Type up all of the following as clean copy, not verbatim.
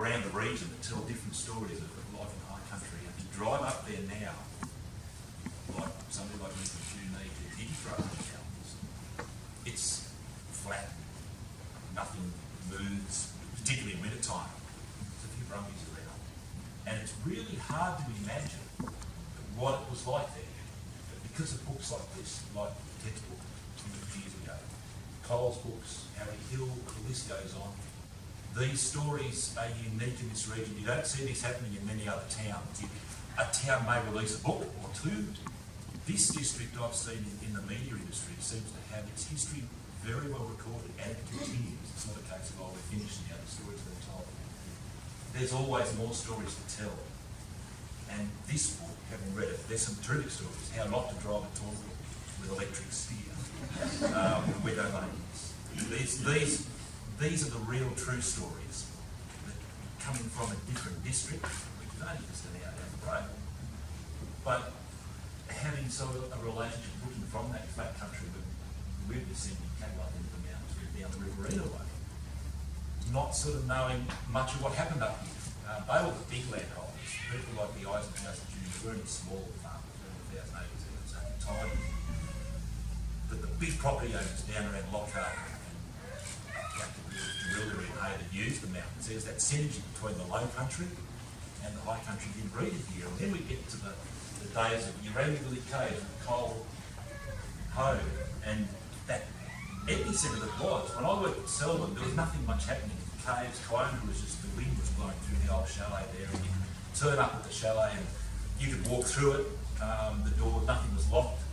around the region that tell different stories of life in high country. And if you drive up there now, like somebody like Mr. Junee, who did throw up the mountains, it's flat, nothing moves, particularly in winter time. There's a few brumbies around. And it's really hard to imagine what it was like there. But because of books like this, like the textbook 200 years ago, Cole's books, Harry Hill, the list goes on, these stories are unique in this region. You don't see this happening in many other towns. A town may release a book or two. This district I've seen in the media industry seems to have its history very well recorded, and it continues. It's not a case of, oh, we're finished now, the stories have been told. There's always more stories to tell. And this book, having read it, there's some terrific stories. How not to drive a Tumut with electric steer. With our ladies. These are the real true stories that coming from a different district, which is only just an hour down the road. But having sort of a relationship looking from that flat country where we've descended cattle up into the mountains, down the riverina way, not sort of knowing much of what happened up here. They were the big landholders. People like the Eisenhower Juniors were only small farmers, 1,000 acres in its own time. But the big property owners down around Lockhart and Helen used the mountains. There's that synergy between the low country and the high country inbreeding here. And then we get to the days of Uranium Caves and Coal Home, and that epicentre that was. When I worked at Selwyn, there was nothing much happening in the caves. Currango was just, the wind was blowing through the old chalet there, and you could turn up at the chalet and you could walk through it. The door, nothing was locked.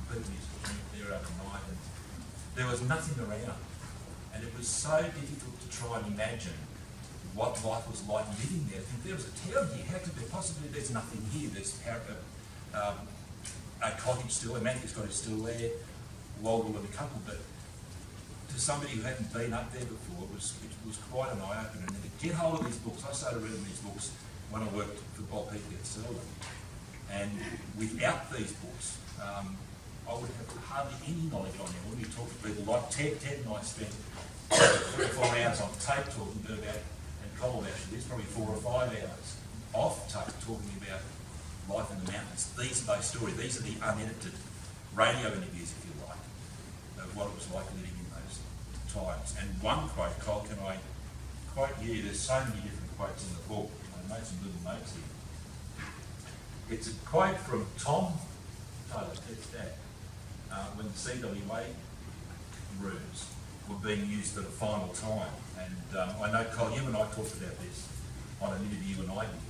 People used to drink there overnight, and there was nothing around. And it was so difficult to try and imagine what life was like living there. I think there was a town here, how could there possibly, there's nothing here. There's a cottage still, a Matthew's cottage still there, Waldwell and a couple, but to somebody who hadn't been up there before, it was quite an eye-opener. And to get hold of these books, I started reading these books when I worked for Bob Peaky at Selwyn. And without these books, I would have hardly any knowledge on them. When you talk to people like Ted and I spent 3 or 4 hours on tape talking about, and Cole actually, there's probably 4 or 5 hours off tape talking about life in the mountains. These are those stories. These are the unedited radio interviews, if you like, of what it was like living in those times. And one quote, Cole, can I quote you? There's so many different quotes in the book. I made some little notes here. It's a quote from Tom Taylor, Ted's dad, when the CWA rooms were being used for the final time. And I know, Cole, you and I talked about this on an interview and I did.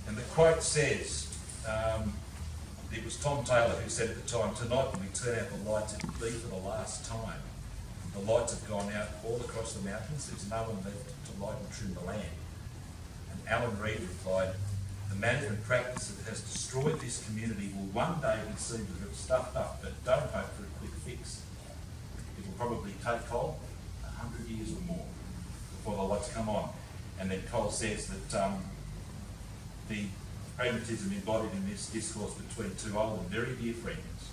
And the quote says, it was Tom Taylor who said at the time, "Tonight when we turn out the lights, it will be for the last time. The lights have gone out all across the mountains. There's no one left to light and trim the land." And Alan Reid replied, "The management practice that has destroyed this community will one day be seen to have stuffed up, but don't hope for a quick fix. It will probably take Cole 100 years or more before the lights come on." And then Cole says that the pragmatism embodied in this discourse between two old and very dear friends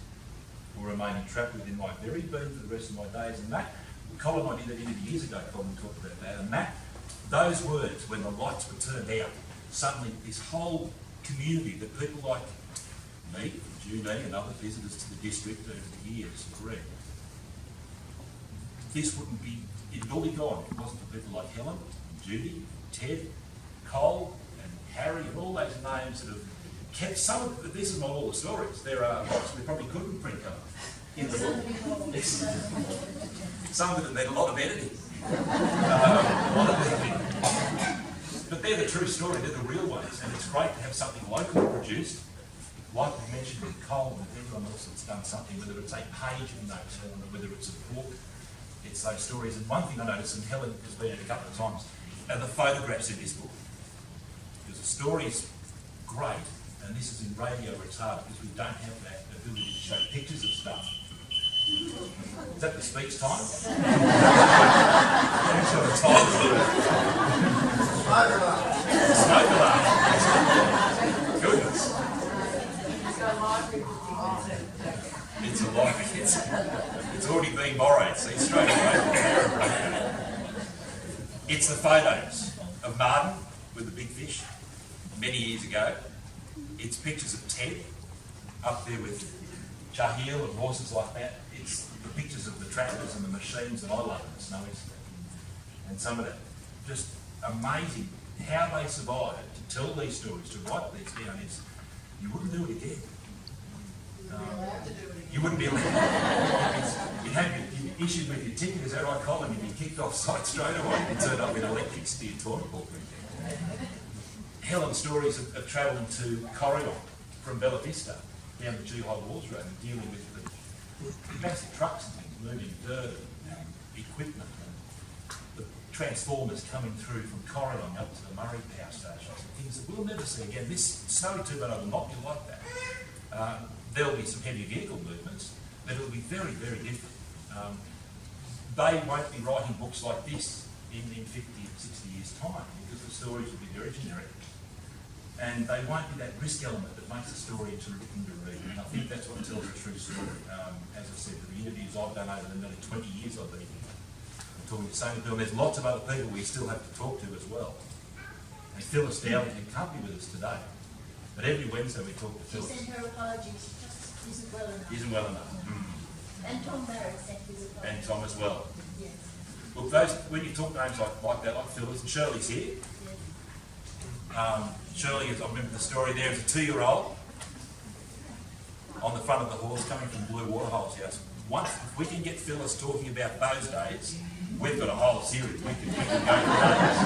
will remain entrapped within my very being for the rest of my days. And that, Colin and I did that interview years ago, Colin talked about that, and that, those words, when the lights were turned out, suddenly this whole community that people like me, Junee and other visitors to the district over the years have read, this wouldn't be, it'd all be gone if it wasn't for people like Helen, and Judy, Ted, Cole, and Harry, and all those names that have kept some of it. This is not all the stories. There are lots we probably couldn't print up in the book. Some of them need a lot of editing. But they're the true story, they're the real ones, and it's great to have something locally produced, like we mentioned with Cole and everyone else that's done something, whether it's a page in those, or whether it's a book, it's those stories. And one thing I noticed, and Helen has been in a couple of times, are the photographs in this book. Because the story's great, and this is in radio where it's hard, because we don't have that ability to show pictures of stuff. Is that the speech time? Smoke alarm. Goodness. It's a library. It's already been borrowed, see, straight away. It's the photos of Marden with the big fish many years ago. It's pictures of Ted up there with Jahil and horses like that. It's the pictures of the tractors and the machines that I love in the snow east. And some of that, just amazing how they survived to tell these stories, to write these down. Is you wouldn't do it again. You wouldn't be allowed. You'd have your issues with your ticket, is that right, Colin? You'd be kicked off site straight away and turn up with electric steer toilet book. Helen's stories of travelling to Currango from Bella Vista down the G High Walls Road and dealing with the massive trucks and things, moving dirt and equipment, and the transformers coming through from Currango up to the Murray Power Stations and things that we'll never see again. This snowy Tumut will not be like that. There'll be some heavy vehicle movements, but it'll be very, very different. They won't be writing books like this in 50 and 60 years' time, because the stories will be very generic. And they won't be that risk element that makes a story interesting to read. And I think that's what tells a true story. As I said, the interviews I've done over the nearly 20 years I've been here, I'm talking to so many people, and there's lots of other people we still have to talk to as well. And Phyllis Dowling, who can't be with us today, but every Wednesday we talk to Phyllis. She sent her apologies, just isn't well enough. Isn't well enough. And Tom Barrett sent his apologies. And Tom as well. Yes. Look, those, when you talk names like that, like Phyllis, and Shirley's here. Shirley, I remember the story there, as a 2-year-old on the front of the horse coming from Blue Waterhole's house. Once, if we can get Phyllis talking about those days, we've got a whole series. We can go for days.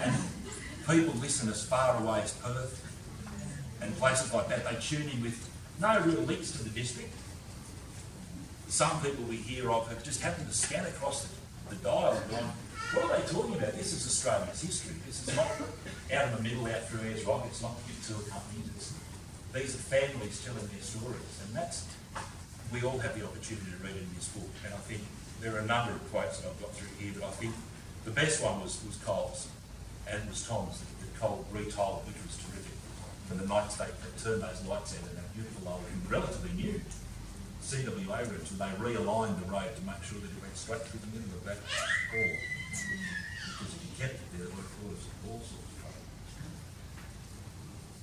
And people listen as far away as Perth and places like that. They tune in with no real links to the district. Some people we hear of have just happened to scan across the dial and gone, what are they talking about? This is Australia's history. This is not out in the middle, out through Ayers Rock. It's not big tour companies. These are families telling their stories. And that's, we all have the opportunity to read in this book. And I think there are a number of quotes that I've got through here, but I think the best one was Cole's, and it was Tom's, that Cole retold, which was terrific. From the night state, they turned those lights out in that beautiful old, relatively new CWA routes, and they realigned the road to make sure that it went straight through the middle of that hall. Because if you kept it there, it would have caused all sorts of trouble.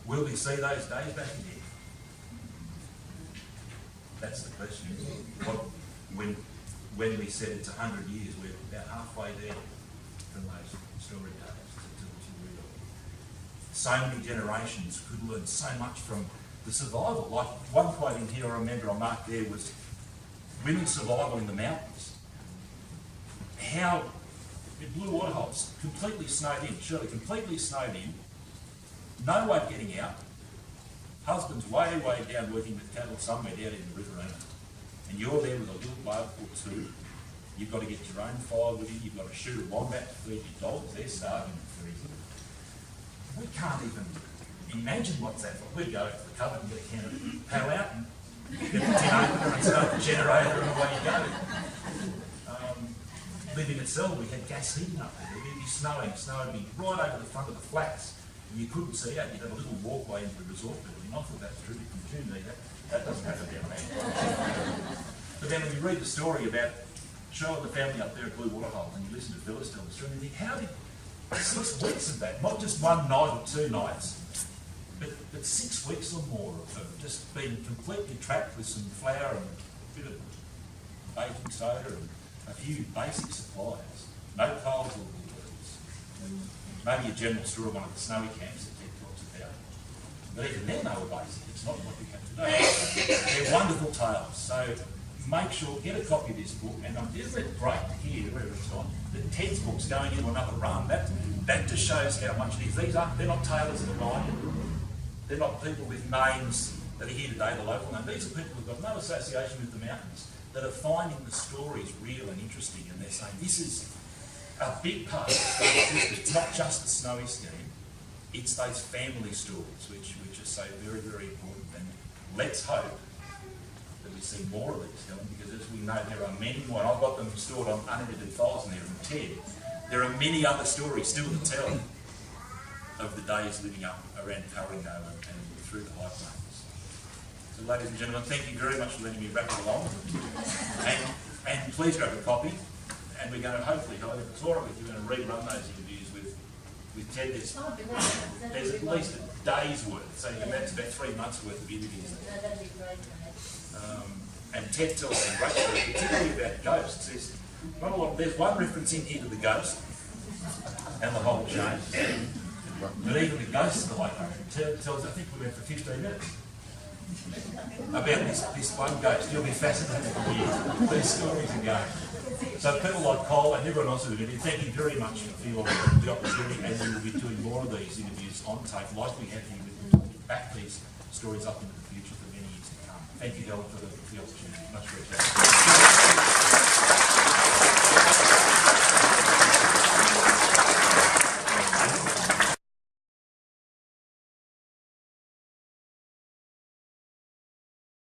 Will we see those days back again? That's the question, isn't it? When we said it's 100 years, we're about halfway there from those story days to real. So many generations could learn so much from the survival. Like one quote in here I remember I marked there was women's survival in the mountains. How in Blue Waterholes, completely snowed in, Shirley, completely snowed in, no way of getting out, husband's way down working with cattle somewhere down in the Riverina, and you're there with a little boat or two. You've got to get your own firewood in, you've got to shoot a wombat to feed your dogs, they're starving and freezing. We can't even imagine what's that like. We'd go to the cupboard and get a can of paddle out and get the tin opener and start the generator and away you go. Living at Selby, we had gas heating up there. It'd be snowing would be right over the front of the flats. And you couldn't see out, you'd have a little walkway into the resort building. I thought that was terrific opportunity. That doesn't happen down there. But then when you read the story about showing the family up there at Blue Waterholes and you listen to Phyllis tell the story, and you think, how did 6 weeks of that, not just one night or 2 nights, but 6 weeks or more of just being completely trapped with some flour and a bit of baking soda and a few basic supplies, no coals or woodworks, maybe a general store of one of the snowy camps that Ted talks about. But even then they were basic, it's not what we have today. They're wonderful tales, so make sure, get a copy of this book, and isn't it great to hear, wherever it's gone, that Ted's book's going into another run. That just shows how much it is. They're not tailors in the mind. They're not people with names that are here today, the local name. These are people who've got no association with the mountains, that are finding the stories real and interesting, and they're saying this is a big part of the story. It's not just the snowy scheme, it's those family stories which are so very, very important. And let's hope that we see more of these, Helen, because as we know, there are many more. And I've got them stored on unedited files in there from Ted. There are many other stories still to tell of the days living up around Currango and through the high plains. So, ladies and gentlemen, thank you very much for letting me wrap it along. And please grab a copy. and we're going to hopefully, if it's all right with you, we're going to rerun those interviews with Ted. Oh, be wonderful. There's at least a day's worth, so that's about 3 months worth of interviews. No, that'd be great, mate. And Ted tells some great stories, particularly about ghosts. There's one reference in here to the ghost and the whole chain. But even the ghosts are like, tells, I think we went for 15 minutes about this one ghost. You'll be fascinated to hear these stories again. So people like Cole and everyone else who's been here, thank you very much for the opportunity, and we will be doing more of these interviews on tape, like we have here, with back these stories up into the future for many years to come. Thank you, Helen, for the opportunity. Much appreciated.